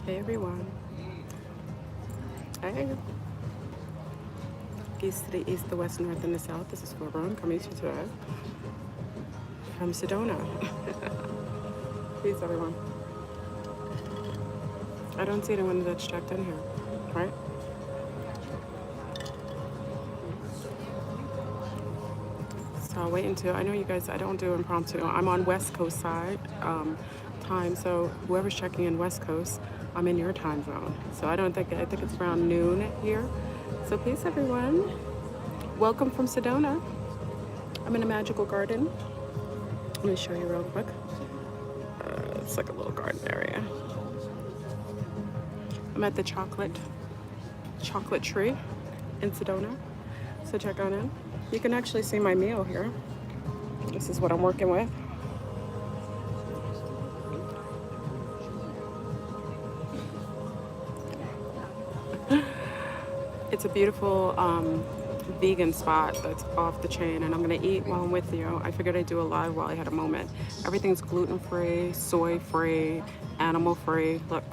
Hey everyone. Hey. East to the east, the west, north, and the south. This is Fleurbrun coming to you today from Sedona. Peace, everyone. I don't see anyone that's checked in here, right? So I'll wait until, I know you guys, I don't do impromptu. I'm on West Coast side time, so whoever's checking in West Coast, I'm in your time zone. So I think it's around noon here. So peace, everyone. Welcome from Sedona. I'm in a magical garden. Let me show you real quick. It's like a little garden area. I'm at the chocolate tree in Sedona. So check on in. You can actually see my meal here. This is what I'm working with. It's a beautiful vegan spot that's off the chain, and I'm gonna eat while I'm with you. I figured I'd do a live while I had a moment. Everything's gluten-free, soy-free, animal-free. Look.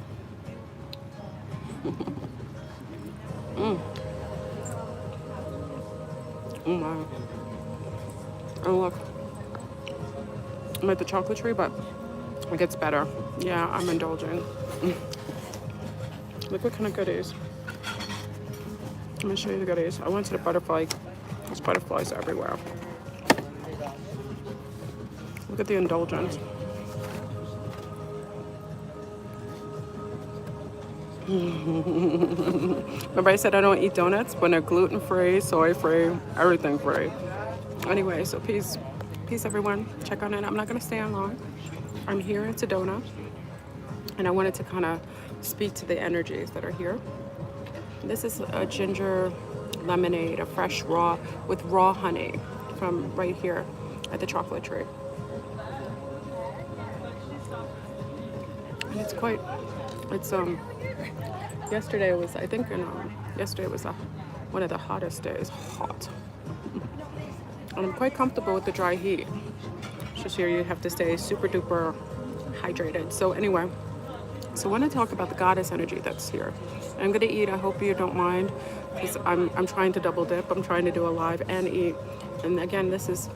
Oh my. Oh look. I'm at the chocolate tree, but it gets better. Yeah, I'm indulging. Look what kind of goodies. Let me show you the goodies. I went to the butterfly. There's butterflies everywhere. Look at the indulgence. Remember I said I don't eat donuts when they're gluten-free, soy-free, everything-free. Anyway, so peace everyone. Check on it. I'm not gonna stay on long. I'm here in Sedona, and I wanted to kind of speak to the energies that are here. This is a ginger lemonade, a fresh raw with raw honey from right here at the chocolate tree. And it's yesterday was, I think, yesterday was one of the hottest days, hot. And I'm quite comfortable with the dry heat. It's just here you have to stay super duper hydrated. So anyway, so I want to talk about the goddess energy that's here. I'm gonna eat. I hope you don't mind, because I'm trying to double dip. I'm trying to do a live and eat. And again, this is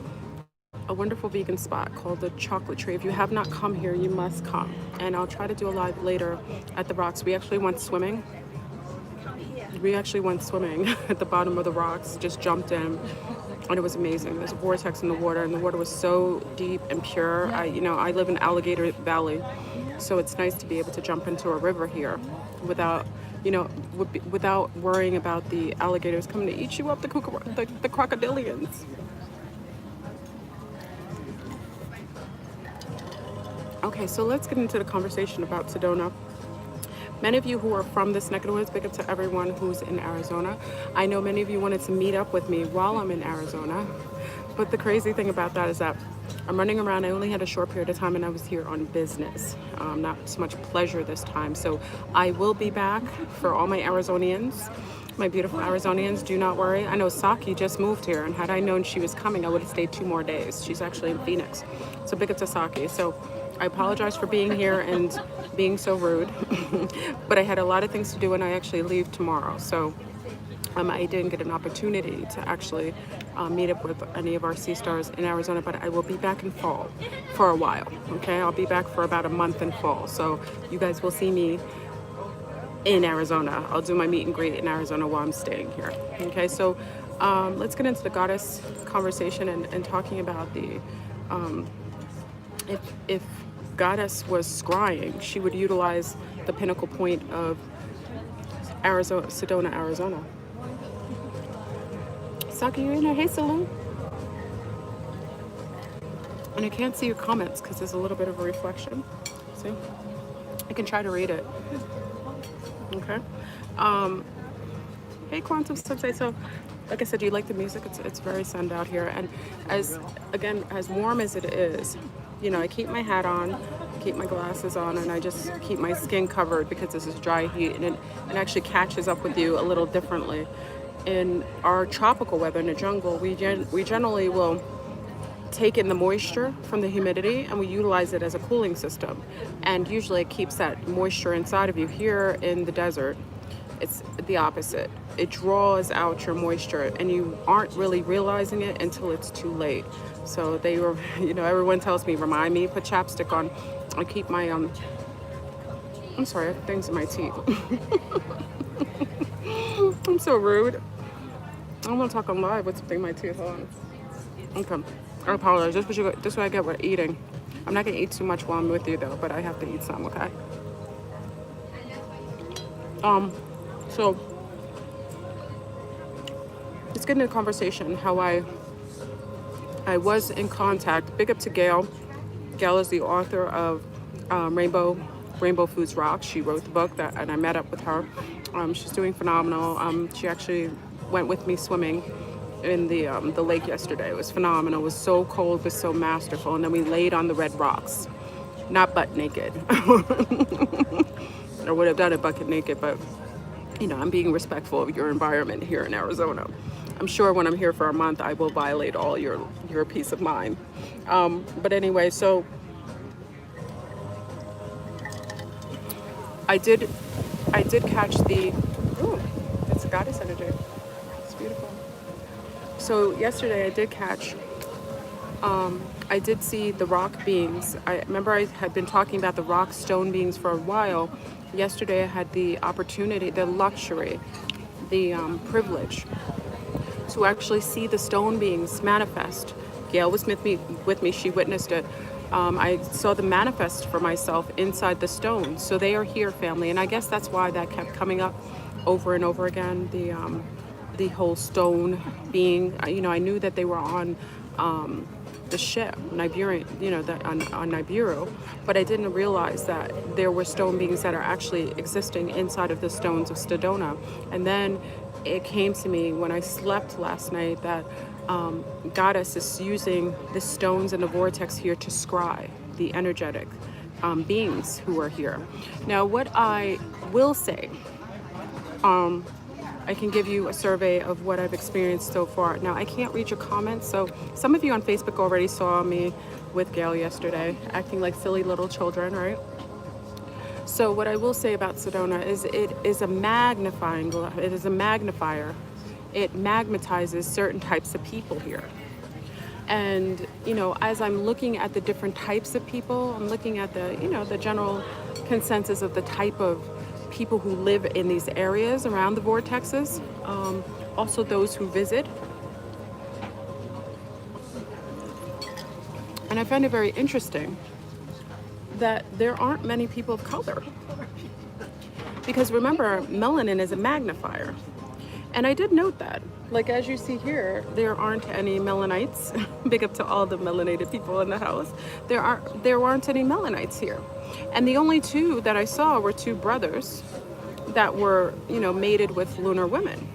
a wonderful vegan spot called the Chocolate Tree. If you have not come here, you must come. And I'll try to do a live later at the rocks. We actually went swimming. At the bottom of the rocks. Just jumped in, and it was amazing. There's a vortex in the water, and the water was so deep and pure. I live in Alligator Valley, so it's nice to be able to jump into a river here without worrying about the alligators coming to eat you up, the crocodilians. Okay, so let's get into the conversation about Sedona. Many of you who are from this neck of the woods, big up to everyone who's in Arizona. I know many of you wanted to meet up with me while I'm in Arizona, but the crazy thing about that is that I'm running around. I only had a short period of time, and I was here on business, not so much pleasure this time. So I will be back for all my Arizonians, my beautiful Arizonians. Do not worry. I know Saki just moved here, and had I known she was coming, I would have stayed 2 more days. She's actually in Phoenix. So big up to Saki. So I apologize for being here and being so rude, but I had a lot of things to do, and I actually leave tomorrow. So I didn't get an opportunity to actually meet up with any of our sea stars in Arizona, but I will be back in fall for a while. Okay, I'll be back for about a month in fall. So you guys will see me in Arizona. I'll do my meet and greet in Arizona while I'm staying here. Okay, so let's get into the goddess conversation and talking about the if Ghaddess was scrying, she would utilize the pinnacle point of Sedona, Arizona. Saki, you in there? Hey, Saloon. And I can't see your comments because there's a little bit of a reflection. See? I can try to read it. Okay. Hey, Quantum Sensei. So, like I said, do you like the music? It's very sun out here. And as warm as it is, I keep my hat on, keep my glasses on, and I just keep my skin covered because this is dry heat, and it actually catches up with you a little differently. In our tropical weather in the jungle, we generally will take in the moisture from the humidity, and we utilize it as a cooling system. And usually it keeps that moisture inside of you. Here in the desert, it's the opposite. It draws out your moisture, and you aren't really realizing it until it's too late. So they were, you know, everyone tells me, remind me, put chapstick on. I keep my, I'm sorry, I have things in my teeth. I'm so rude. I don't want to talk on live with something in my teeth. Hold on. Okay. I apologize. This is what I get with eating. I'm not going to eat too much while I'm with you, though, but I have to eat some, okay? So let's get into the conversation. How I was in contact. Big up to Gail. Gail is the author of Rainbow Foods Rock. She wrote the book and I met up with her. She's doing phenomenal. She actually went with me swimming in the lake yesterday. It was phenomenal. It was so cold, but so masterful. And then we laid on the red rocks, not butt naked. I would have done it bucket naked, but you know, I'm being respectful of your environment here in Arizona. I'm sure when I'm here for a month, I will violate all your peace of mind. But anyway, so I did catch the, ooh, it's Ghaddess energy. It's beautiful. So yesterday I did catch, I did see the rock beings. I remember I had been talking about the rock stone beings for a while. Yesterday I had the opportunity, the luxury, the privilege to actually see the stone beings manifest. Gail was with me, she witnessed it. I saw them manifest for myself inside the stones. So they are here, family, and I guess that's why that kept coming up over and over again, the whole stone being. You know, I knew that they were on the ship, Nibiru, you know, on Nibiru, but I didn't realize that there were stone beings that are actually existing inside of the stones of Sedona. And then it came to me when I slept last night that Ghaddess is using the stones and the vortex here to scry the energetic beings who are here. Now, what I will say, I can give you a survey of what I've experienced so far. Now, I can't read your comments, so some of you on Facebook already saw me with Gail yesterday, acting like silly little children, right? So what I will say about Sedona is it is a magnifying, it is a magnifier. It magnetizes certain types of people here. And, you know, as I'm looking at the different types of people, I'm looking at the, you know, the general consensus of the type of people who live in these areas around the vortexes, also those who visit. And I find it very interesting that there aren't many people of color. Because remember, melanin is a magnifier. And I did note that, like as you see here, there aren't any melanites. Big up to all the melanated people in the house. There aren't any melanites here. And the only two that I saw were two brothers that were, you know, mated with lunar women.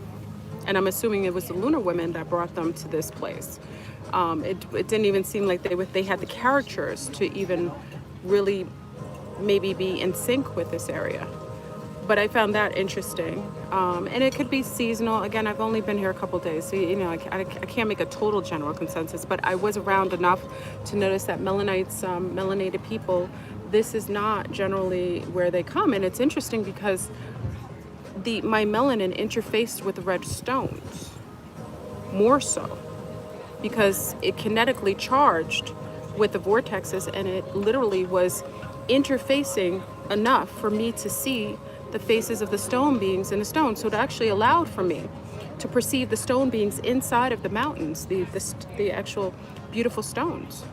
And I'm assuming it was the lunar women that brought them to this place. It didn't even seem like they had the characters to even really maybe be in sync with this area. But I found that interesting. And it could be seasonal. Again, I've only been here a couple days, so, you know, I can't make a total general consensus, but I was around enough to notice that melanated people, this is not generally where they come. And it's interesting because my melanin interfaced with the red stones, more so, because it kinetically charged with the vortexes, and it literally was interfacing enough for me to see the faces of the stone beings in the stone. So it actually allowed for me to perceive the stone beings inside of the mountains, the actual beautiful stones.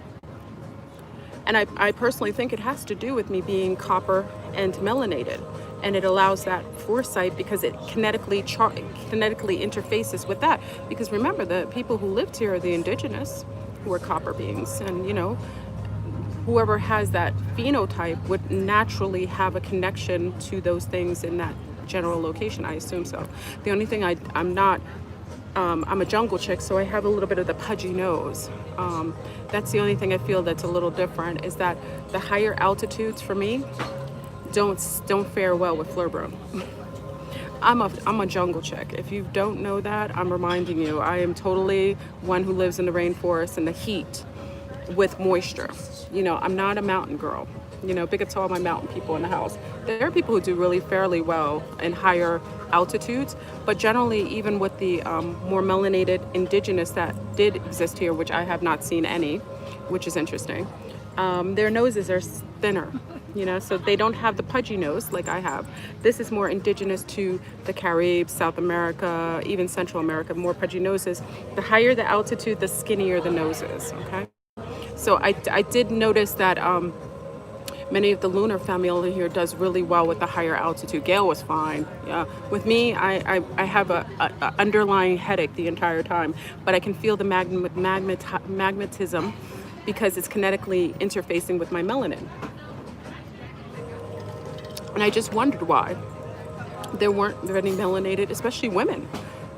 And I personally think it has to do with me being copper and melanated. And it allows that foresight because it kinetically interfaces with that. Because remember, the people who lived here are the indigenous, who are copper beings. And, you know, whoever has that phenotype would naturally have a connection to those things in that general location. I assume so. The only thing I'm not, I'm a jungle chick, so I have a little bit of the pudgy nose. That's the only thing I feel that's a little different, is that the higher altitudes for me don't fare well with Fleurbrun. I'm a jungle chick. If you don't know that, I'm reminding you, I am totally one who lives in the rainforest and the heat. with moisture. You know, I'm not a mountain girl. You know, big up to all my mountain people in the house. There are people who do really fairly well in higher altitudes, but generally, even with the more melanated indigenous that did exist here, which I have not seen any, which is interesting, their noses are thinner, you know, so they don't have the pudgy nose like I have. This is more indigenous to the Caribbean, South America, even Central America, more pudgy noses. The higher the altitude, the skinnier the noses, okay? So I did notice that many of the lunar family here does really well with the higher altitude. Gail was fine. With me, I have a underlying headache the entire time, but I can feel the magnetism because it's kinetically interfacing with my melanin. And I just wondered why there weren't any melanated, especially women.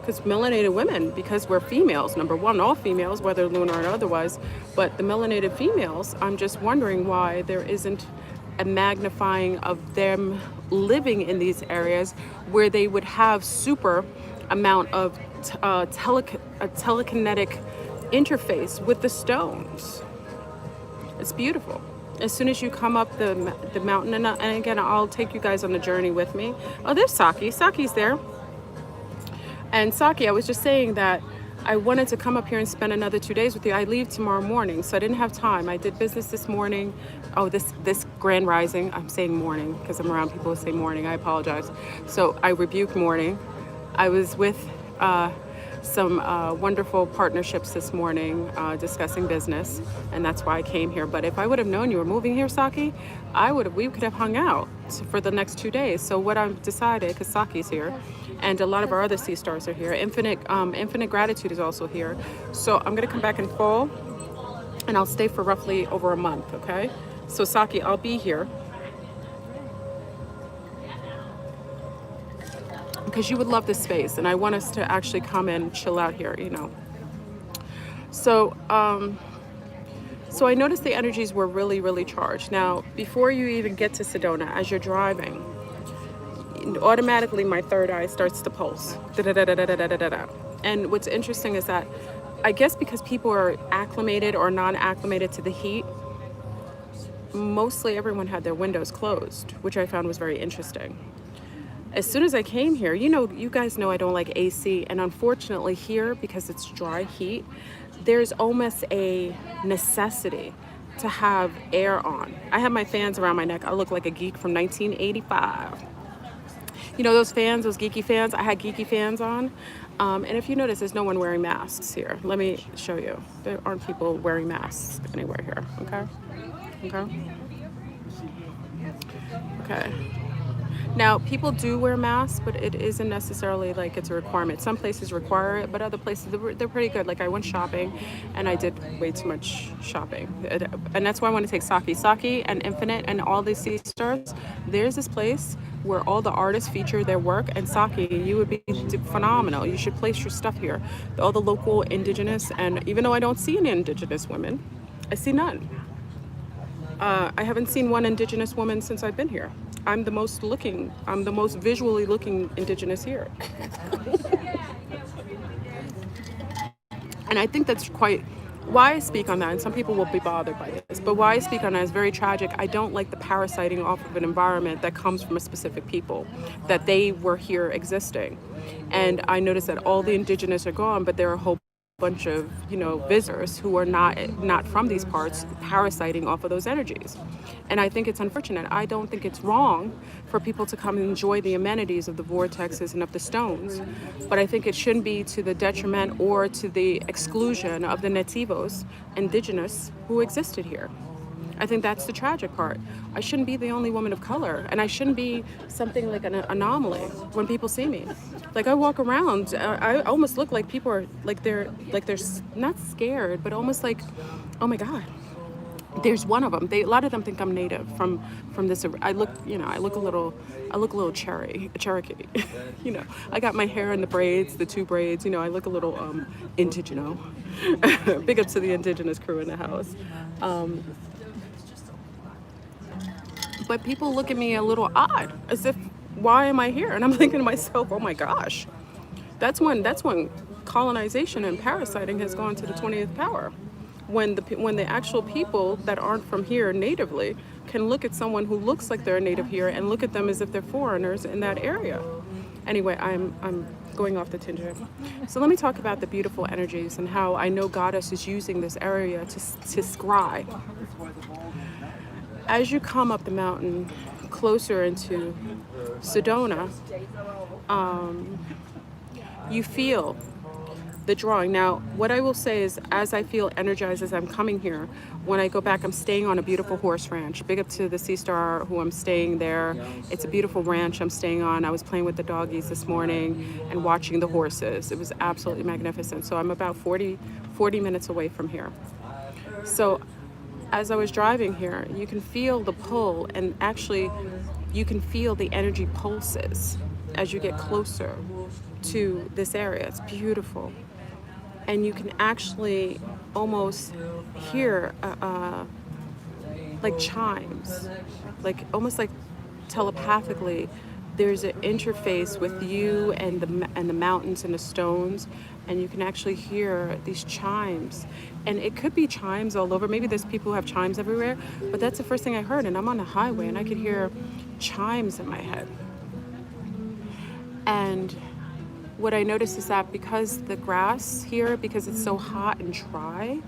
Because melanated women, because we're females, number one, all females, whether lunar or otherwise, but the melanated females, I'm just wondering why there isn't a magnifying of them living in these areas where they would have super amount of telekinetic interface with the stones. It's beautiful. As soon as you come up the mountain, and again, I'll take you guys on the journey with me. Oh, there's Saki. Saki's there. And Saki, I was just saying that I wanted to come up here and spend another 2 days with you. I leave tomorrow morning, so I didn't have time. I did business this morning. Oh, this grand rising. I'm saying morning because I'm around people who say morning. I apologize. So I rebuke morning. I was with some wonderful partnerships this morning discussing business, and that's why I came here. But if I would have known you were moving here, Saki, we could have hung out for the next 2 days. So what I've decided, because Saki's here, and a lot of our other sea stars are here. Infinite Gratitude is also here. So I'm gonna come back in fall, and I'll stay for roughly over a month. Okay. So Saki, I'll be here. Because you would love this space, and I want us to actually come and chill out here, you know. So so I noticed the energies were really, really charged. Now, before you even get to Sedona, as you're driving, automatically my third eye starts to pulse. Da-da-da-da-da-da-da-da. And what's interesting is that I guess because people are acclimated or non-acclimated to the heat, mostly everyone had their windows closed, which I found was very interesting. As soon as I came here, you know, you guys know I don't like AC, and unfortunately here, because it's dry heat, there's almost a necessity to have air on. I have my fans around my neck. I look like a geek from 1985. You know those fans, those geeky fans? I had geeky fans on. And if you notice, there's no one wearing masks here. Let me show you. There aren't people wearing masks anywhere here, okay? Okay? Okay. Now, people do wear masks, but it isn't necessarily like it's a requirement. Some places require it, but other places, they're pretty good. Like I went shopping, and I did way too much shopping. And that's why I want to take Saki and Infinite and all these sea stars. There's this place where all the artists feature their work, and Saki, you would be phenomenal. You should place your stuff here. All the local indigenous, and even though I don't see any indigenous women, I see none. I haven't seen one indigenous woman since I've been here. I'm the most visually looking indigenous here. And I think that's quite why I speak on that, and some people will be bothered by this, but why I speak on that is very tragic. I don't like the parasiting off of an environment that comes from a specific people, that they were here existing. And I noticed that all the indigenous are gone, but there are a whole bunch of, you know, visitors who are not from these parts parasiting off of those energies. And I think it's unfortunate. I don't think it's wrong for people to come and enjoy the amenities of the vortexes and of the stones, but I think it shouldn't be to the detriment or to the exclusion of the nativos, indigenous, who existed here. I think that's the tragic part. I shouldn't be the only woman of color, and I shouldn't be something like an anomaly when people see me. Like I walk around, I almost look like people are they're not scared, but almost like, oh my God. There's one of them. A lot of them think I'm native from this. I look a little Cherokee. You know, I got my hair in the braids, the two braids. You know, I look a little indigenous. Big up to the indigenous crew in the house. But people look at me a little odd, as if, why am I here? And I'm thinking to myself, oh my gosh, that's when colonization and parasiting has gone to the 20th power. when the actual people that aren't from here natively can look at someone who looks like they're a native here and look at them as if they're foreigners in that area. Anyway, I'm going off the tangent. So let me talk about the beautiful energies and how I know Ghaddess is using this area to scry. As you come up the mountain closer into Sedona, you feel the drawing. Now, what I will say is, as I feel energized as I'm coming here, when I go back, I'm staying on a beautiful horse ranch. Big up to the Sea Star who I'm staying there. It's a beautiful ranch I'm staying on. I was playing with the doggies this morning and watching the horses. It was absolutely magnificent. So I'm about 40 minutes away from here. So as I was driving here, you can feel the pull, and actually you can feel the energy pulses as you get closer to this area. It's beautiful. And you can actually almost hear like chimes, like almost like telepathically. There's an interface with you and the mountains and the stones, and you can actually hear these chimes. And it could be chimes all over. Maybe there's people who have chimes everywhere, but that's the first thing I heard. And I'm on a highway, and I could hear chimes in my head. And what I noticed is that because the grass here, because it's so hot and dry,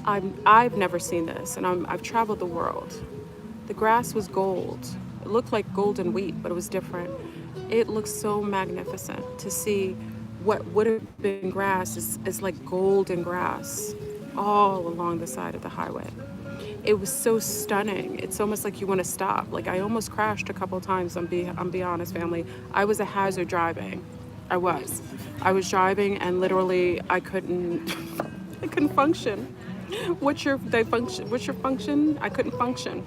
I've never seen this, and I've traveled the world. The grass was gold. It looked like golden wheat, but it was different. It looks so magnificent to see what would have been grass is like golden grass all along the side of the highway. It was so stunning. It's almost like you want to stop. Like, I almost crashed a couple of times. I'm be honest, family. I was a hazard driving. I was driving, and literally I couldn't function. What's your function? I couldn't function.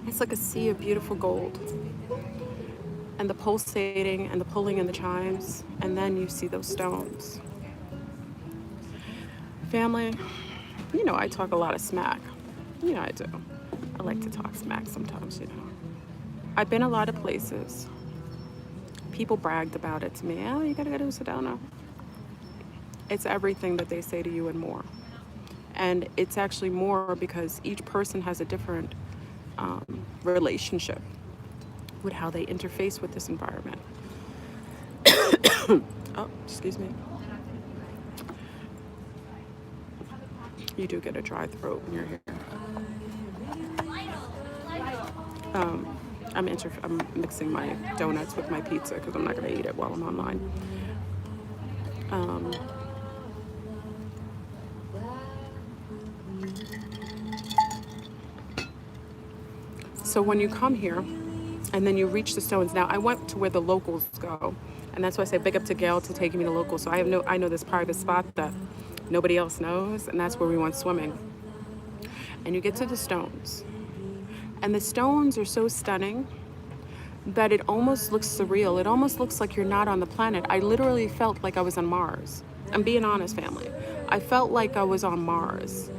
It's like a sea of beautiful gold, and the pulsating and the pulling and the chimes, and then you see those stones. Family, you know I talk a lot of smack. You know I do. I like to talk smack sometimes, you know. I've been a lot of places. People bragged about it to me. Oh, you gotta go to Sedona. It's everything that they say to you and more. And it's actually more because each person has a different relationship with how they interface with this environment. Oh, excuse me. You do get a dry throat when you're here. I'm mixing my donuts with my pizza because I'm not going to eat it while I'm online. So when you come here and then you reach the stones, now I went to where the locals go, and that's why I say big up to Gail to taking me to locals. So I know this private spot that nobody else knows, and that's where we went swimming. And you get to the stones, and the stones are so stunning that it almost looks surreal. It almost looks like you're not on the planet. I literally felt like I was on Mars. I'm being honest, family. I felt like I was on Mars.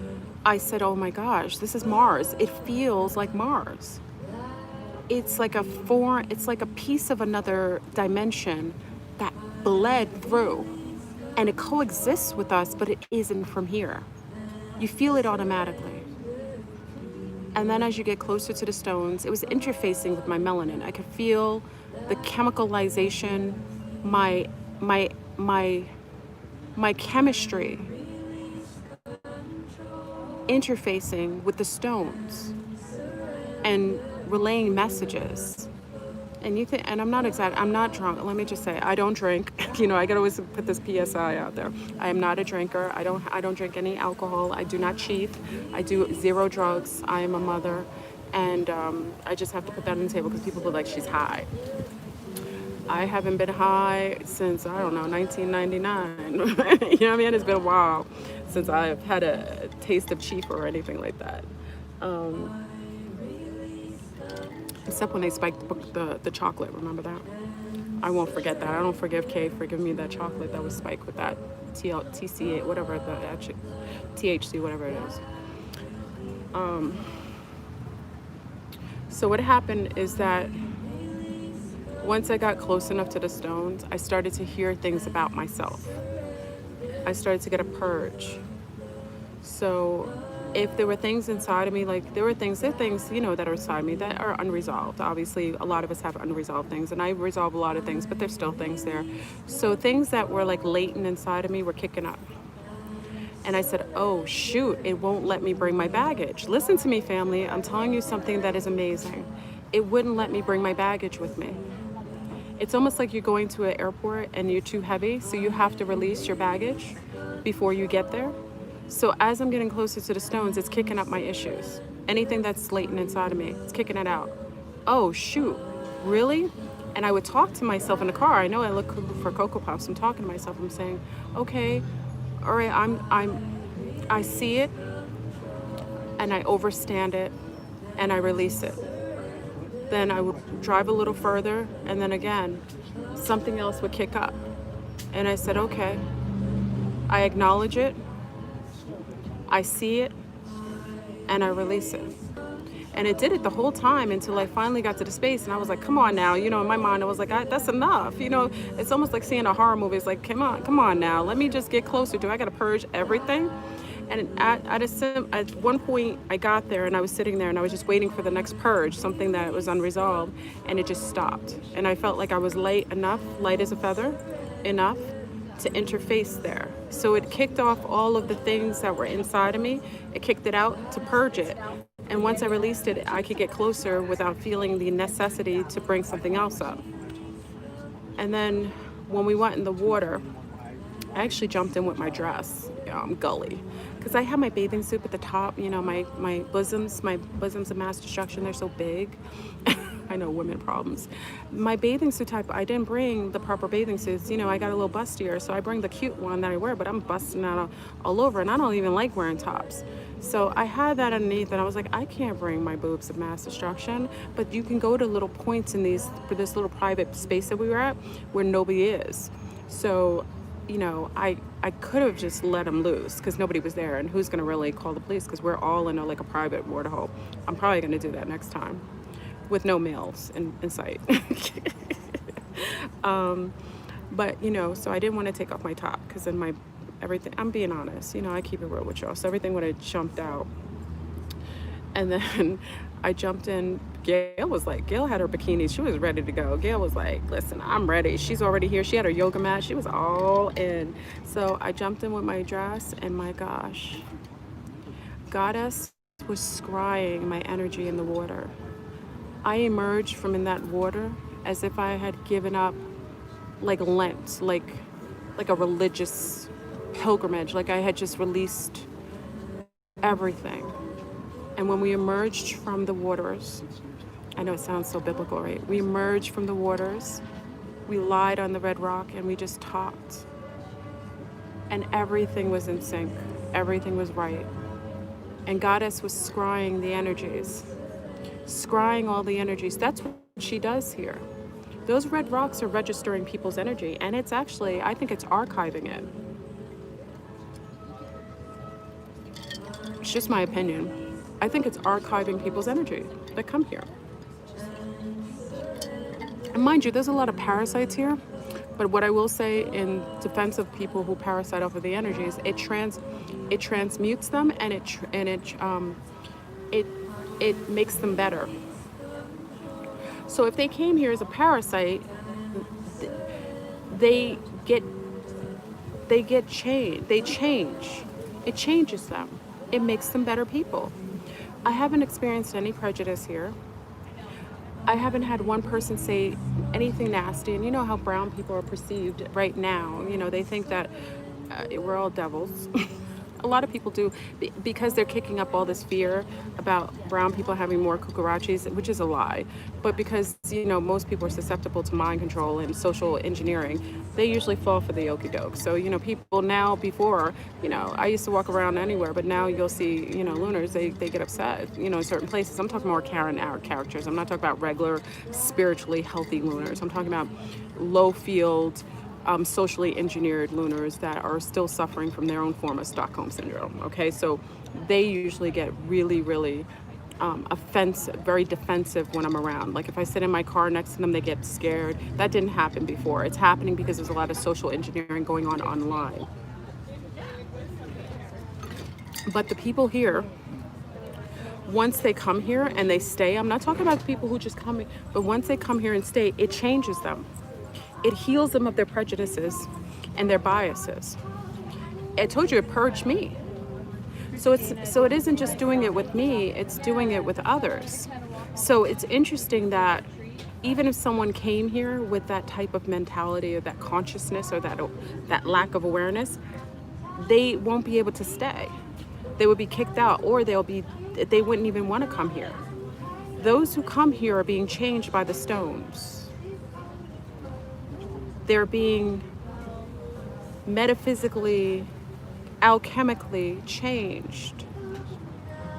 I said, oh my gosh, this is Mars. It feels like Mars. It's like it's like a piece of another dimension that bled through, and it coexists with us, but it isn't from here. You feel it automatically. And then as you get closer to the stones, it was interfacing with my melanin. I could feel the chemicalization, my chemistry interfacing with the stones and relaying messages. And you think, and I'm not drunk. Let me just say, I don't drink. You know, I could always put this PSI out there. I am not a drinker. I don't drink any alcohol. I do not cheat. I do 0 drugs. I am a mother, and I just have to put that on the table because people feel like she's high. I haven't been high since, I don't know, 1999. You know what I mean? It's been a while since I've had a taste of chief or anything like that. Except when they spiked the chocolate, remember that? I won't forget that. I don't forgive Kay for giving me that chocolate that was spiked with that TCA, whatever, THC, whatever it is. So what happened is that once I got close enough to the stones, I started to hear things about myself. I started to get a purge. So if there were things inside of me, like there are things, you know, that are inside me that are unresolved. Obviously, a lot of us have unresolved things, and I resolve a lot of things, but there's still things there. So things that were like latent inside of me were kicking up. And I said, oh, shoot, it won't let me bring my baggage. Listen to me, family. I'm telling you something that is amazing. It wouldn't let me bring my baggage with me. It's almost like you're going to an airport and you're too heavy, so you have to release your baggage before you get there. So as I'm getting closer to the stones, it's kicking up my issues. Anything that's latent inside of me, it's kicking it out. Oh, shoot, really? And I would talk to myself in the car. I know I look for Cocoa Puffs. I'm talking to myself. I'm saying, okay, all right, I see it, and I overstand it, and I release it. Then I would drive a little further, and then again, something else would kick up. And I said, okay, I acknowledge it, I see it, and I release it. And it did it the whole time until I finally got to the space, and I was like, come on now. You know, in my mind, I was like, that's enough. You know, it's almost like seeing a horror movie. It's like, come on now. Let me just get closer. Do I got to purge everything? And at one point, I got there, and I was sitting there, and I was just waiting for the next purge, something that was unresolved, and it just stopped. And I felt like I was light as a feather, enough to interface there. So it kicked off all of the things that were inside of me. It kicked it out to purge it. And once I released it, I could get closer without feeling the necessity to bring something else up. And then when we went in the water, I actually jumped in with my dress. I'm gully. Because I have my bathing suit at the top, you know, my bosoms of mass destruction, they're so big. I know, women problems. My bathing suit type, I didn't bring the proper bathing suits. You know, I got a little bustier, so I bring the cute one that I wear, but I'm busting out all over, and I don't even like wearing tops. So I had that underneath, and I was like, I can't bring my boobs of mass destruction, but you can go to little points in this little private space that we were at where nobody is. So, you know, I could have just let them loose because nobody was there, and who's going to really call the police because we're all in like a private waterhole. I'm probably going to do that next time with no males in sight. But, you know, so I didn't want to take off my top because then everything, I'm being honest, you know, I keep it real with y'all. So everything would have jumped out. And then I jumped in. Gail had her bikini. She was ready to go. Gail was like, listen, I'm ready. She's already here. She had her yoga mat. She was all in. So I jumped in with my dress, and my gosh, Ghaddess was scrying my energy in the water. I emerged from in that water as if I had given up like Lent, like a religious pilgrimage, like I had just released everything. And when we emerged from the waters, I know it sounds so biblical, right? We emerged from the waters, we lied on the red rock, and we just talked. And everything was in sync. Everything was right. And Ghaddess was scrying the energies. Scrying all the energies. That's what she does here. Those red rocks are registering people's energy, and it's actually, I think it's archiving it. It's just my opinion. I think it's archiving people's energy that come here. And mind you, there's a lot of parasites here, but what I will say in defense of people who parasite off of the energies, it transmutes them, and it makes them better. So if they came here as a parasite, they change. It changes them. It makes them better people. I haven't experienced any prejudice here. I haven't had one person say anything nasty. And you know how brown people are perceived right now. You know, they think that we're all devils. A lot of people do, because they're kicking up all this fear about brown people having more cucarachas, which is a lie. But because, you know, most people are susceptible to mind control and social engineering, they usually fall for the okie doke. So, you know, people now, before, you know, I used to walk around anywhere, but now you'll see, you know, lunars, they get upset, you know, in certain places. I'm talking more Karen hour characters. I'm not talking about regular, spiritually healthy lunars. I'm talking about low field, socially engineered lunars that are still suffering from their own form of Stockholm syndrome. Okay, so they usually get really, really offensive, very defensive when I'm around. Like if I sit in my car next to them, they get scared. That didn't happen before. It's happening because there's a lot of social engineering going on online. But the people here, once they come here and they stay, I'm not talking about the people who just come, but once they come here and stay, it changes them. It heals them of their prejudices and their biases. I told you it purged me. So it isn't just doing it with me, it's doing it with others. So it's interesting that even if someone came here with that type of mentality or that consciousness or that lack of awareness, they won't be able to stay. They would be kicked out, or they wouldn't even want to come here. Those who come here are being changed by the stones. They're being metaphysically, alchemically changed,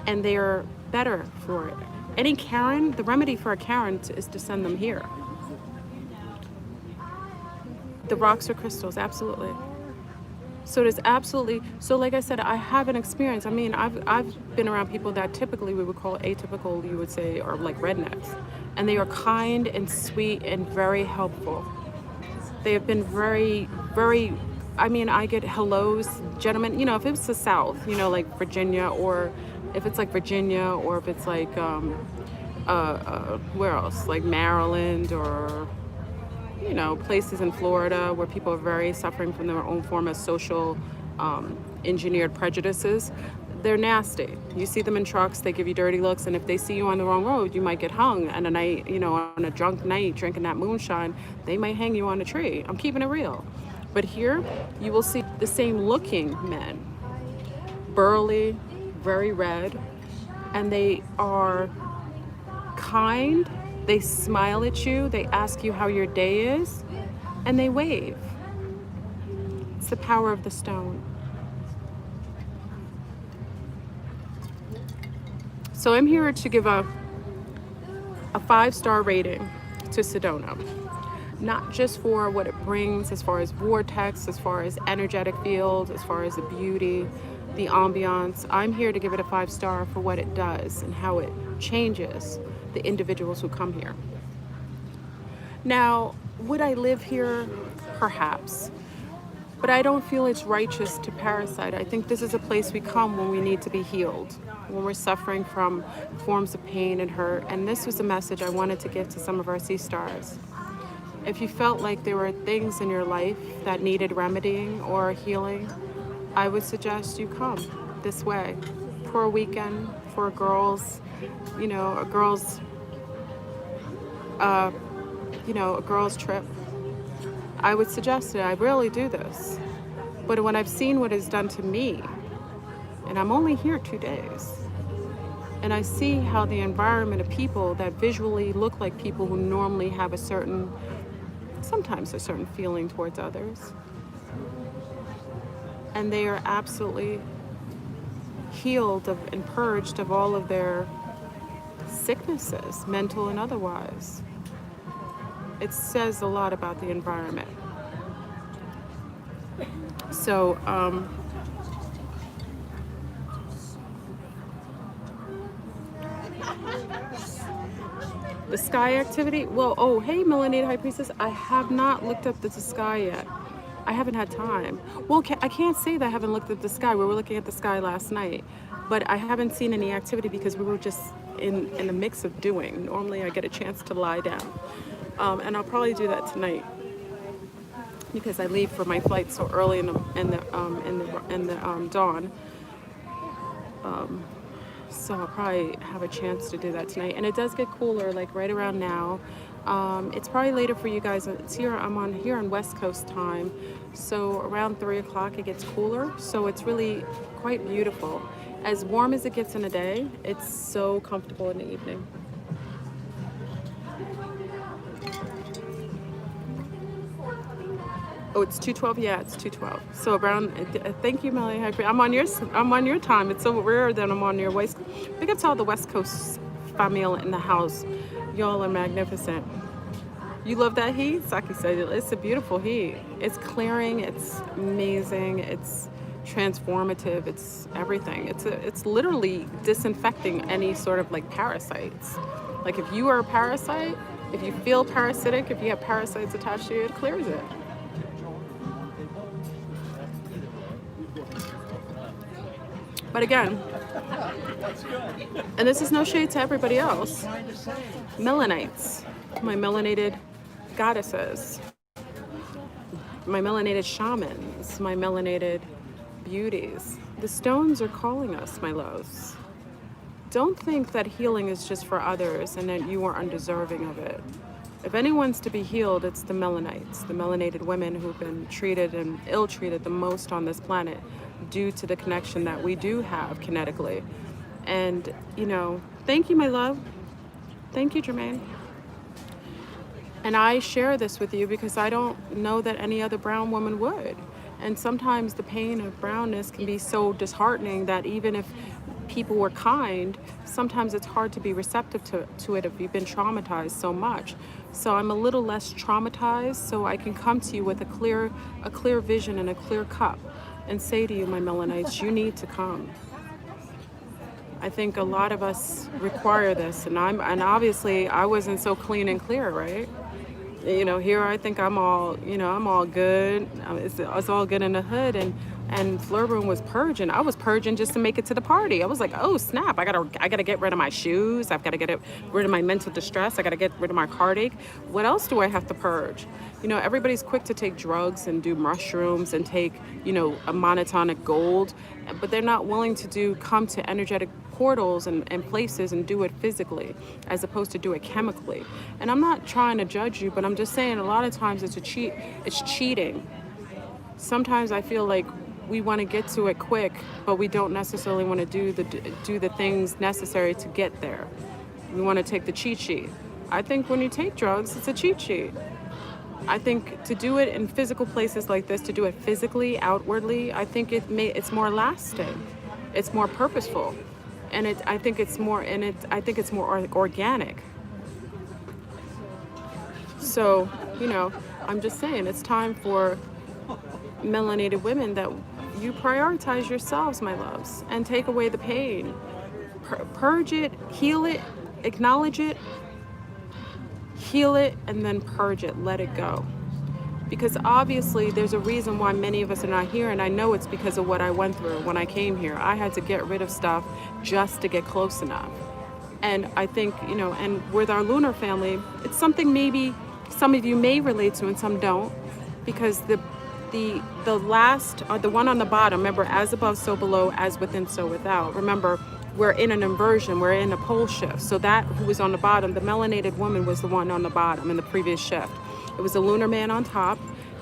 and they're better for it. Any Karen, the remedy for a Karen is to send them here. The rocks are crystals, absolutely. So there's absolutely, so like I said, I have an experience. I mean, I've been around people that typically we would call atypical, you would say, or like rednecks. And they are kind and sweet and very helpful. They have been very, very, I mean, I get hellos, gentlemen, you know, if it's the South, you know, like Virginia, or if it's like Virginia, or if it's like, where else? Like Maryland, or, you know, places in Florida where people are very suffering from their own form of social engineered prejudices. They're nasty. You see them in trucks, they give you dirty looks, and if they see you on the wrong road, you might get hung. And a night, you know, on a drunk night, drinking that moonshine, they might hang you on a tree. I'm keeping it real. But here, you will see the same looking men, burly, very red, and they are kind. They smile at you, they ask you how your day is, and they wave. It's the power of the stone. So I'm here to give a 5-star rating to Sedona. Not just for what it brings as far as vortex, as far as energetic field, as far as the beauty, the ambiance. I'm here to give it a 5-star for what it does and how it changes the individuals who come here. Now, would I live here? Perhaps. But I don't feel it's righteous to parasite. I think this is a place we come when we need to be healed, when we're suffering from forms of pain and hurt. And this was a message I wanted to give to some of our sea stars. If you felt like there were things in your life that needed remedying or healing, I would suggest you come this way for a weekend, for a girls' a girls' trip. I would suggest it. I rarely do this. But when I've seen what it's done to me, and I'm only here 2 days, and I see how the environment of people that visually look like people who normally have sometimes a certain feeling towards others, and they are absolutely healed and purged of all of their sicknesses, mental and otherwise. It says a lot about the environment. So, the sky activity, well, oh, hey, Melanated High Priestess, I have not looked up the sky yet. I haven't had time. Well, I can't say that I haven't looked at the sky. We were looking at the sky last night, but I haven't seen any activity because we were just in the mix of doing. Normally I get a chance to lie down. And I'll probably do that tonight because I leave for my flight so early in the dawn. So I'll probably have a chance to do that tonight. And it does get cooler, like right around now. It's probably later for you guys. It's here. I'm here on West Coast time, so around 3 o'clock it gets cooler. So it's really quite beautiful. As warm as it gets in the day, it's so comfortable in the evening. Oh, it's 2:12. Yeah, it's 2:12. So around. Thank you, Melanie. I'm on your time. It's so rare that I'm on your West. Big up to all the West Coast family in the house. Y'all are magnificent. You love that heat? Saki said it's a beautiful heat. It's clearing. It's amazing. It's transformative. It's everything. It's literally disinfecting any sort of like parasites. Like if you are a parasite, if you feel parasitic, if you have parasites attached to you, it clears it. But again, and this is no shade to everybody else, melanites, my melanated goddesses, my melanated shamans, my melanated beauties. The stones are calling us, my loves. Don't think that healing is just for others and that you are undeserving of it. If anyone's to be healed, it's the melanites, the melanated women who've been treated and ill-treated the most on this planet due to the connection that we do have kinetically. And, you know, thank you, my love. Thank you, Jermaine. And I share this with you because I don't know that any other brown woman would. And sometimes the pain of brownness can be so disheartening that even if people were kind, sometimes it's hard to be receptive to it if you've been traumatized so much. So I'm a little less traumatized, so I can come to you with a clear vision and a clear cup and say to you, my melanites, you need to come. I think a lot of us require this, and obviously I wasn't so clean and clear, right? You know, here I think I'm all good. It's all good in the hood, and Fleurbrun was purging. I was purging just to make it to the party. I was like, oh snap! I gotta get rid of my shoes. I've got to get rid of my mental distress. I got to get rid of my heartache. What else do I have to purge? You know, everybody's quick to take drugs and do mushrooms and take, you know, a monotonic gold, but they're not willing to come to energetic portals and places and do it physically as opposed to do it chemically. And I'm not trying to judge you, but I'm just saying a lot of times it's cheating. Sometimes I feel like we want to get to it quick, but we don't necessarily want to do the things necessary to get there. We want to take the cheat sheet. I think when you take drugs, it's a cheat sheet. I think to do it in physical places like this, to do it physically, outwardly, I think it's more lasting. It's more purposeful. And I think it's more organic. So, you know, I'm just saying it's time for melanated women that you prioritize yourselves, my loves, and take away the pain. Purge it, heal it, acknowledge it, heal it, and then purge it, let it go. Because obviously there's a reason why many of us are not here, and I know it's because of what I went through when I came here. I had to get rid of stuff just to get close enough. And I think, you know, and with our lunar family, it's something maybe some of you may relate to and some don't, because the last, or the one on the bottom, remember, as above, so below, as within, so without. Remember, we're in an inversion, we're in a pole shift. So that who was on the bottom, the melanated woman, was the one on the bottom in the previous shift. It was the lunar man on top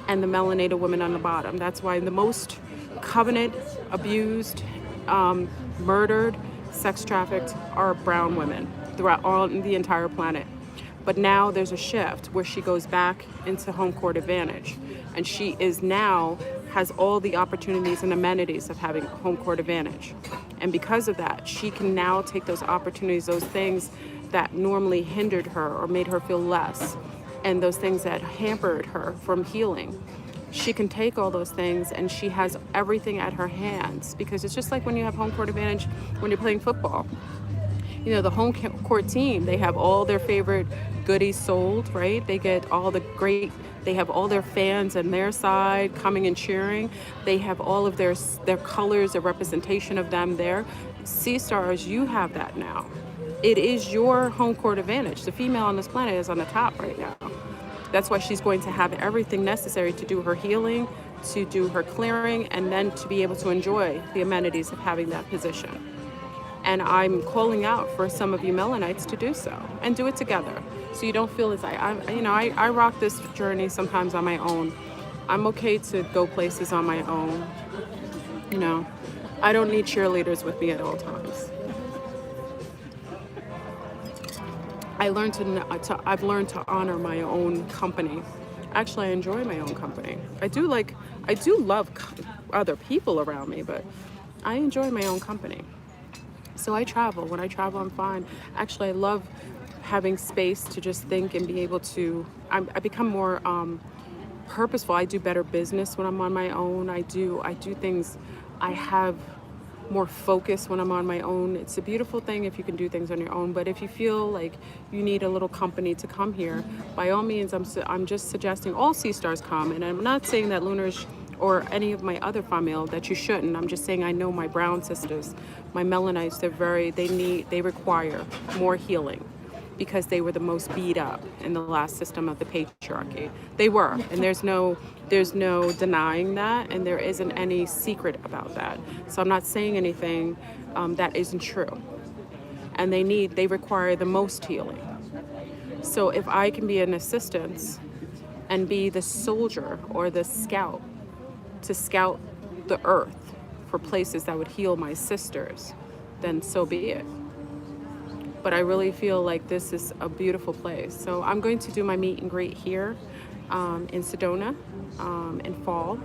and the melanated woman on the bottom. That's why the most covenant, abused, murdered, sex trafficked are brown women throughout all the entire planet. But now there's a shift where she goes back into home court advantage. And she has all the opportunities and amenities of having home court advantage. And because of that, she can now take those opportunities, those things that normally hindered her or made her feel less, and those things that hampered her from healing. She can take all those things, and she has everything at her hands, because it's just like when you have home court advantage when you're playing football. You know, the home court team, they have all their favorite goodies sold, right? They have all their fans on their side coming and cheering. They have all of their colors, a representation of them there. Sea Stars, you have that now. It is your home court advantage. The female on this planet is on the top right now. That's why she's going to have everything necessary to do her healing, to do her clearing, and then to be able to enjoy the amenities of having that position. And I'm calling out for some of you melanites to do so, and do it together. So you don't feel as I rock this journey sometimes on my own. I'm okay to go places on my own. You know, I don't need cheerleaders with me at all times. I've learned to honor my own company. Actually, I enjoy my own company. I do love other people around me, but I enjoy my own company. So I travel. When I travel, I'm fine. Actually, I love having space to just think and be able to, I become more purposeful. I do better business when I'm on my own. I do things, I have more focus when I'm on my own. It's a beautiful thing if you can do things on your own, but if you feel like you need a little company to come here, by all means, I'm just suggesting all sea stars come. And I'm not saying that lunars or any of my other family that you shouldn't. I'm just saying I know my brown sisters, my melanites, they require more healing because they were the most beat up in the last system of the patriarchy. They were, and there's no denying that, and there isn't any secret about that. So I'm not saying anything that isn't true. And they require the most healing. So if I can be an assistance and be the soldier or the scout to scout the earth for places that would heal my sisters, then so be it. But I really feel like this is a beautiful place. So I'm going to do my meet and greet here in Sedona in fall.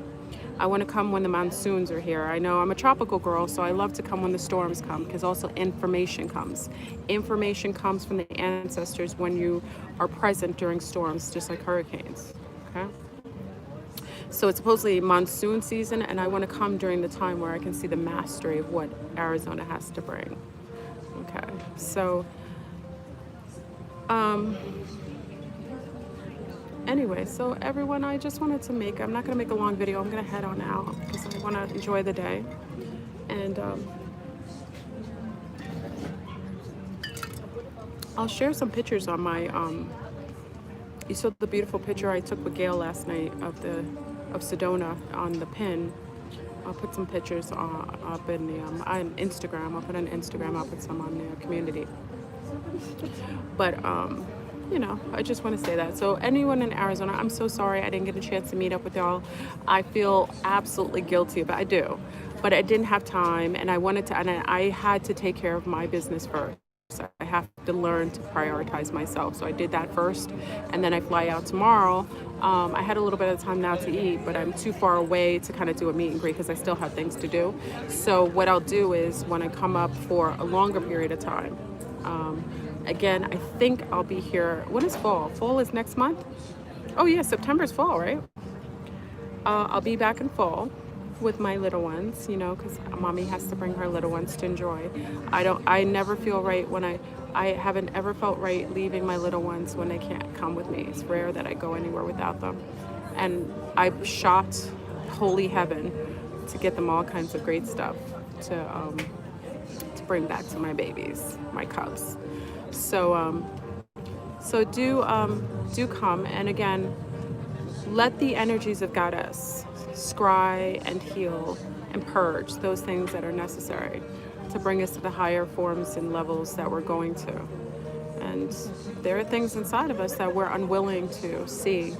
I want to come when the monsoons are here. I know I'm a tropical girl, so I love to come when the storms come, because also information comes. Information comes from the ancestors when you are present during storms, just like hurricanes, okay? So it's supposedly monsoon season, and I want to come during the time where I can see the mastery of what Arizona has to bring. Okay, so anyway, so everyone, I just wanted to I'm not gonna make a long video. I'm gonna head on out because I want to enjoy the day. And I'll share some pictures on my you saw the beautiful picture I took with Gail last night of Sedona on the pin. I'll put some pictures up in the on Instagram. I'll put on Instagram. I'll put some on the community. But you know, I just want to say that. So anyone in Arizona, I'm so sorry I didn't get a chance to meet up with y'all. I feel absolutely guilty, but I do. But I didn't have time, and I wanted to, and I had to take care of my business first. So I have to learn to prioritize myself. So I did that first, and then I fly out tomorrow. I had a little bit of time now to eat, but I'm too far away to kind of do a meet and greet because I still have things to do. So what I'll do is when I come up for a longer period of time, again, I think I'll be here. When is fall? Fall is next month? Oh yeah, September's fall, right? I'll be back in fall with my little ones, you know, because mommy has to bring her little ones to enjoy. I never feel right when I haven't ever felt right leaving my little ones when they can't come with me. It's rare that I go anywhere without them. And I've shopped holy heaven to get them all kinds of great stuff to bring back to my babies, my cubs. So do come, and again, let the energies of Ghaddess scry and heal and purge those things that are necessary to bring us to the higher forms and levels that we're going to. And there are things inside of us that we're unwilling to see,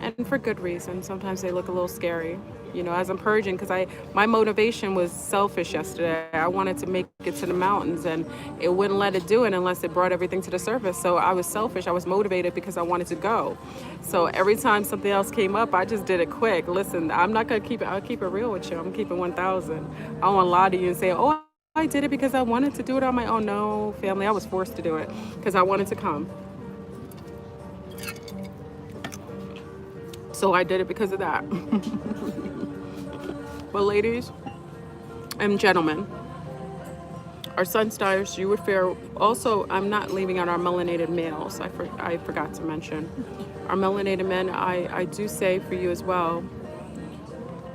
and for good reason. Sometimes they look a little scary, you know, as I'm purging, because my motivation was selfish yesterday. I wanted to make it to the mountains, and it wouldn't let it do it unless it brought everything to the surface. So I was selfish. I was motivated because I wanted to go. So every time something else came up, I just did it quick. Listen, I'm not gonna I'll keep it real with you. I'm keeping 1,000. I don't want to lie to you and say, oh, I did it because I wanted to do it on my own. No, family, I was forced to do it because I wanted to come. So I did it because of that. Well, ladies and gentlemen, our sun stars, you would fare. Also, I'm not leaving out our melanated males. I forgot to mention. Our melanated men, I do say for you as well,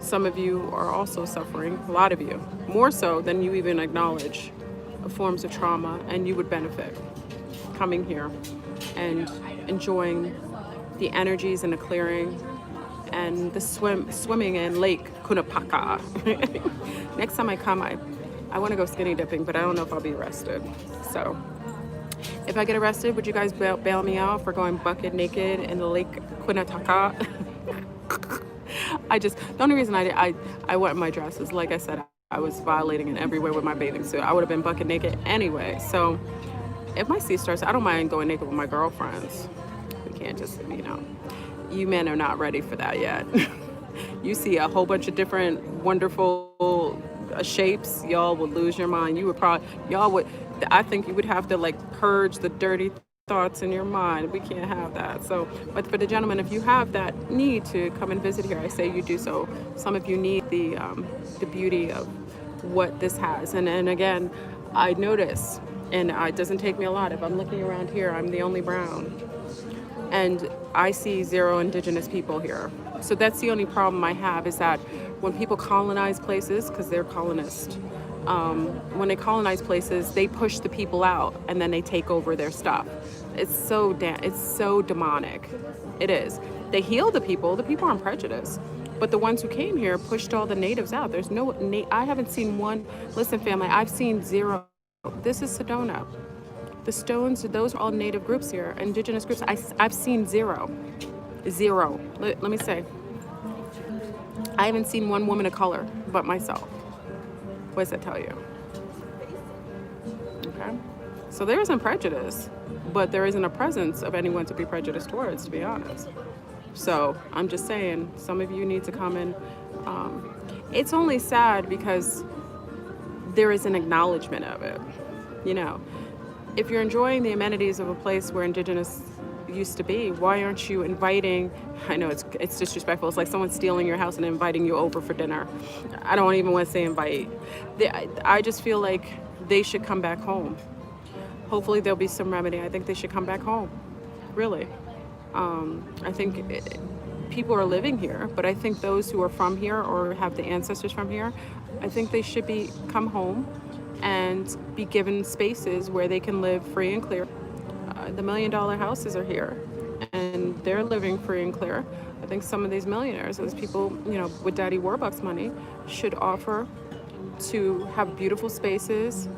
some of you are also suffering, a lot of you, more so than you even acknowledge, forms of trauma, and you would benefit coming here and enjoying the energies in the clearing and the swimming in Lake Kunapaka. Next time I come, I want to go skinny dipping, but I don't know if I'll be arrested. So if I get arrested, would you guys bail me out for going bucket naked in the Lake Kunapaka? The only reason I went in my dress is, like I said, I was violating in every way with my bathing suit. I would have been bucket naked anyway. So if my sea starts, I don't mind going naked with my girlfriends. We can't just, you know, you men are not ready for that yet. You see a whole bunch of different wonderful shapes, y'all would lose your mind. I think you would have to like purge the dirty thoughts in your mind. We can't have that. So, but for the gentlemen, if you have that need to come and visit here, I say you do so. Some of you need the beauty of what this has. And again, I notice, and it doesn't take me a lot. If I'm looking around here, I'm the only brown. and I see 0 indigenous people here. So that's the only problem I have, is that when people colonize places, because they're colonists, when they colonize places, they push the people out and then they take over their stuff. It's so demonic. It is. They heal the people. The people aren't prejudiced. But the ones who came here pushed all the natives out. There's no, I haven't seen one. Listen, family, I've seen 0. This is Sedona. The Stones, those are all native groups here, indigenous groups. I've seen 0. Let me say. I haven't seen one woman of color but myself. What does that tell you? Okay. So there isn't prejudice, but there isn't a presence of anyone to be prejudiced towards, to be honest. So I'm just saying, some of you need to come in. It's only sad because there is an acknowledgement of it. You know, if you're enjoying the amenities of a place where indigenous used to be, why aren't you inviting? I know it's disrespectful. It's like someone stealing your house and inviting you over for dinner. I don't even want to say invite. I just feel like they should come back home. Hopefully there'll be some remedy. I think they should come back home. Really. I think people are living here, but I think those who are from here or have the ancestors from here, I think they should come home and be given spaces where they can live free and clear. The $1 million houses are here and they're living free and clear. I think some of these millionaires, those people, you know, with Daddy Warbucks money, should offer to have beautiful spaces,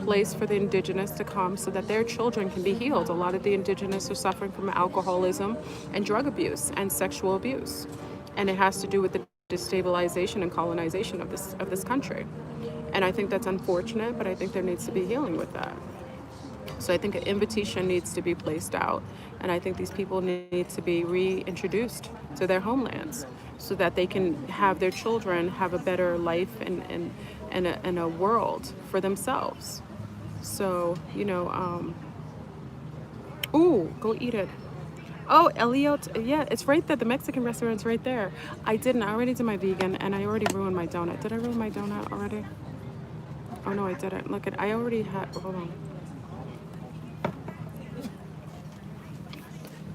place for the indigenous to come so that their children can be healed. A lot of the indigenous are suffering from alcoholism and drug abuse and sexual abuse. And it has to do with the destabilization and colonization of this country. And I think that's unfortunate, but I think there needs to be healing with that. So I think an invitation needs to be placed out. And I think these people need to be reintroduced to their homelands so that they can have their children have a better life and a world for themselves. So, you know, ooh, go eat it. Oh, Elliot, yeah, it's right there. The Mexican restaurant's right there. I already did my vegan and I already ruined my donut. Did I ruin my donut already? Oh no, I didn't. Look I already had, hold on.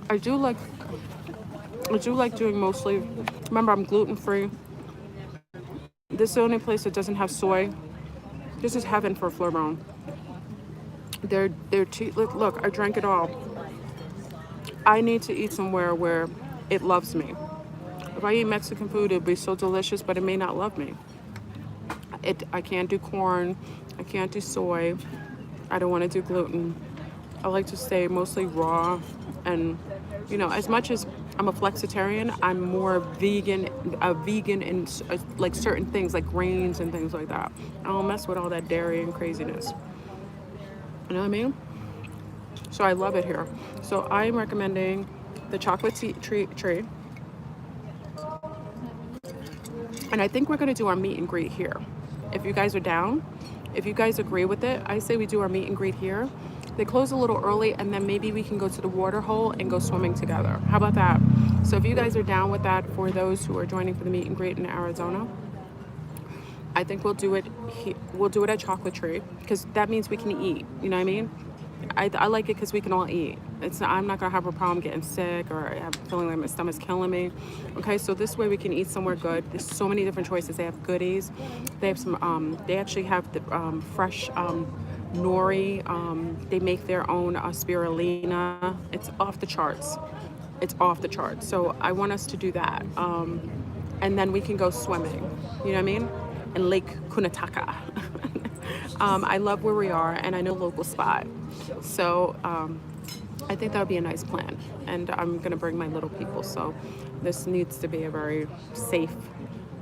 I do like doing mostly, remember I'm gluten-free. This is the only place that doesn't have soy. This is heaven for Fleurbrun. They're cheap. Look, I drank it all. I need to eat somewhere where it loves me. If I eat Mexican food, it'll be so delicious, but it may not love me. I can't do corn. I can't do soy. I don't want to do gluten. I like to stay mostly raw. And, you know, as much as I'm a flexitarian, I'm more vegan in like certain things, like grains and things like that. I don't mess with all that dairy and craziness. You know what I mean? So I love it here. So I'm recommending the chocolate tree. And I think we're going to do our meet and greet here. If you guys are down, if you guys agree with it, I say we do our meet and greet here. They close a little early and then maybe we can go to the water hole and go swimming together. How about that? So if you guys are down with that, for those who are joining for the meet and greet in Arizona, I think we'll do it at Chocolate Tree, because that means we can eat. You know what I mean? I like it because we can all eat. I'm not gonna have a problem getting sick or have feeling like my stomach's killing me. Okay, so this way we can eat somewhere good. There's so many different choices. They have goodies. They have some. They actually have the fresh nori. They make their own spirulina. It's off the charts. It's off the charts. So I want us to do that, and then we can go swimming. You know what I mean? In Lake Kunataka. I love where we are, and I know a local spot. So I think that would be a nice plan. And I'm going to bring my little people. So this needs to be a very safe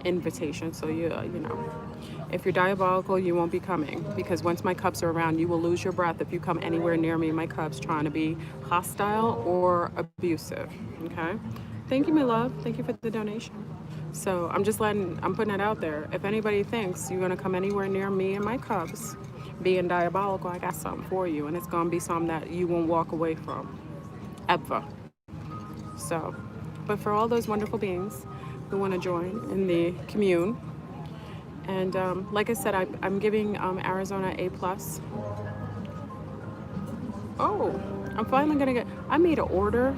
invitation. So, you know, if you're diabolical, you won't be coming. Because once my cubs are around, you will lose your breath if you come anywhere near me and my cubs trying to be hostile or abusive. Okay? Thank you, my love. Thank you for the donation. So I'm putting it out there. If anybody thinks you're going to come anywhere near me and my cubs being diabolical, I got something for you. And it's going to be something that you won't walk away from. Ever. So, but for all those wonderful beings who want to join in the commune. And like I said, I'm giving Arizona A+. Oh, I'm finally going to I made an order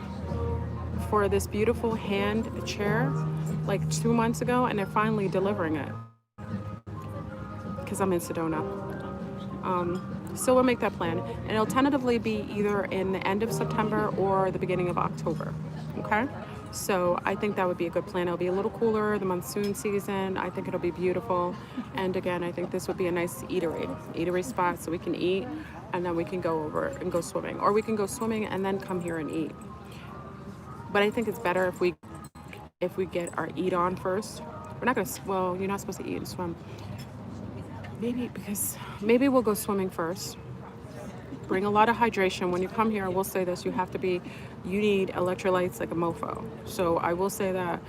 for this beautiful hand chair like 2 months ago, and they're finally delivering it because I'm in Sedona. So we'll make that plan, and it'll tentatively be either in the end of September or the beginning of October. Okay, so I think that would be a good plan. It'll be a little cooler, the monsoon season. I think it'll be beautiful, and again, I think this would be a nice eatery spot, so we can eat, and then we can go over and go swimming, or we can go swimming and then come here and eat. But I think it's better if we get our eat on first. We're not gonna. Well, you're not supposed to eat and swim. Maybe we'll go swimming first. Bring a lot of hydration. When you come here, I will say this, you need electrolytes like a mofo. So I will say that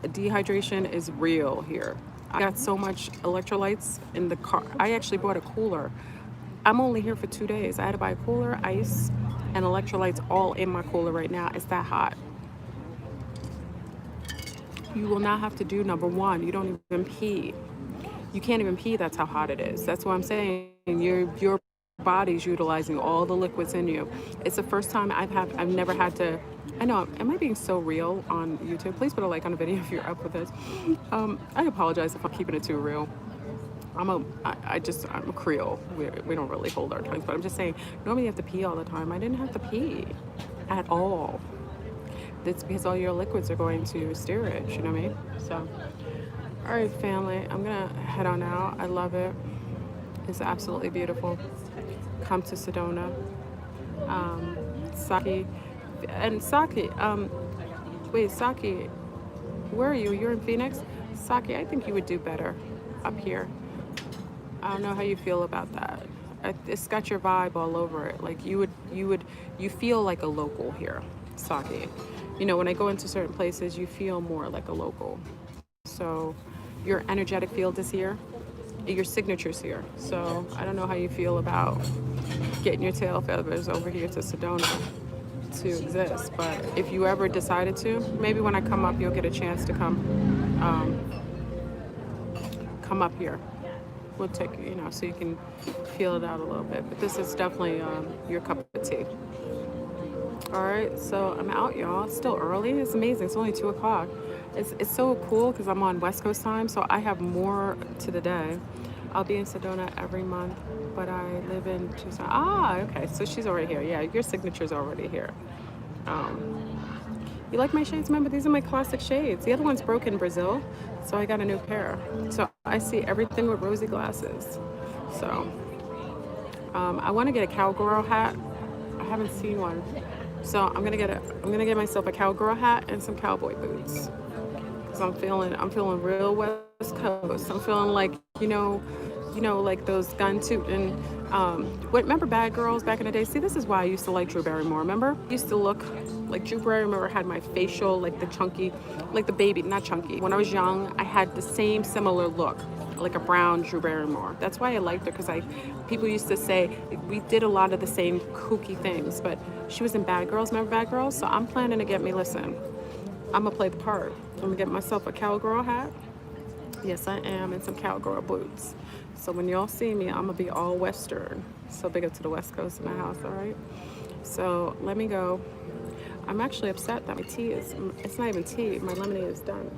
dehydration is real here. I got so much electrolytes in the car. I actually bought a cooler. I'm only here for 2 days. I had to buy a cooler, ice, and electrolytes all in my cooler right now. It's that hot. You will not have to do number one. You don't even pee. You can't even pee, that's how hot it is. That's what I'm saying. Your body's utilizing all the liquids in you. It's the first time I've never had to. I know, am I being so real on YouTube? Please put a like on the video if you're up with this. I apologize if I'm keeping it too real. I'm a Creole. We don't really hold our tongues, but I'm just saying, normally you have to pee all the time. I didn't have to pee at all. That's because all your liquids are going to steerage, you know what I mean? So, all right, family, I'm gonna head on out. I love it. It's absolutely beautiful. Come to Sedona. Saki, wait, Saki, where are you? You're in Phoenix? Saki, I think you would do better up here. I don't know how you feel about that. It's got your vibe all over it. Like you feel like a local here, Saki. You know, when I go into certain places, you feel more like a local. So your energetic field is here, your signature's here. So I don't know how you feel about getting your tail feathers over here to Sedona to exist. But if you ever decided to, maybe when I come up, you'll get a chance to come up here. We'll take, you know, so you can feel it out a little bit. But this is definitely your cup of tea. All right, so I'm out, y'all. It's still early. It's amazing. It's only 2 o'clock. It's so cool because I'm on West Coast time, so I have more to the day. I'll be in Sedona every month, but I live in Tucson. Ah, okay. So she's already here. Yeah, your signature's already here. You like my shades? Remember, these are my classic shades. The other one's broke in Brazil, so I got a new pair. So I see everything with rosy glasses. So I want to get a cowgirl hat. I haven't seen one. So I'm gonna get myself a cowgirl hat and some cowboy boots. Cause I'm feeling real West Coast. I'm feeling like, you know, like those gun tootin'. Remember Bad Girls back in the day? See, this is why I used to like Drew Barrymore. Remember? I used to look like Drew Barrymore had my facial, like the chunky, like the baby, not chunky. When I was young, I had the same similar look, like a brown Drew Barrymore. That's why I liked her, because people used to say we did a lot of the same kooky things, but she was in Bad Girls. Remember Bad Girls? So I'm planning to get me, listen, I'm gonna play the part. I'm gonna get myself a cowgirl hat. Yes, I am, and some cowgirl boots. So when y'all see me, I'm gonna be all Western. So big up to the West Coast of my house, all right? So let me go. I'm actually upset that my tea it's not even tea, my lemonade is done.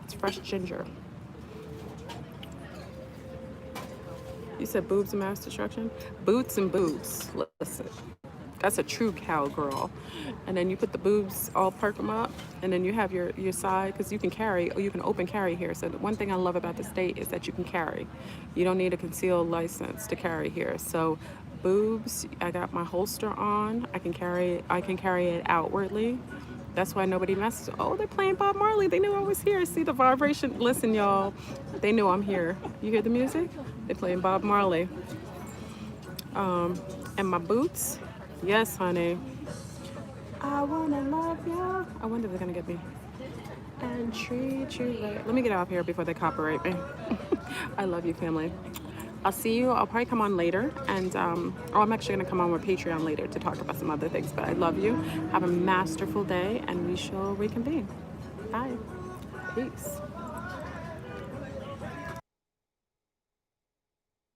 It's fresh ginger. You said boobs and mass destruction? Boots and boobs, listen. That's a true cowgirl. And then you put the boobs, all perk them up, and then you have your side, because you can carry, or you can open carry here. So the one thing I love about the state is that you can carry. You don't need a concealed license to carry here. So boobs, I got my holster on. I can carry it outwardly. That's why nobody messes. Oh, they're playing Bob Marley. They knew I was here. See the vibration? Listen, y'all. They knew I'm here. You hear the music? They're playing Bob Marley. And my boots. Yes, honey. I wanna love you. I wonder if they're gonna get me. And treat you right. Let me get out of here before they copyright me. I love you, family. I'll see you. I'll probably come on later, and I'm actually gonna come on with Patreon later to talk about some other things. But I love you. Have a masterful day, and we shall reconvene. Bye. Peace.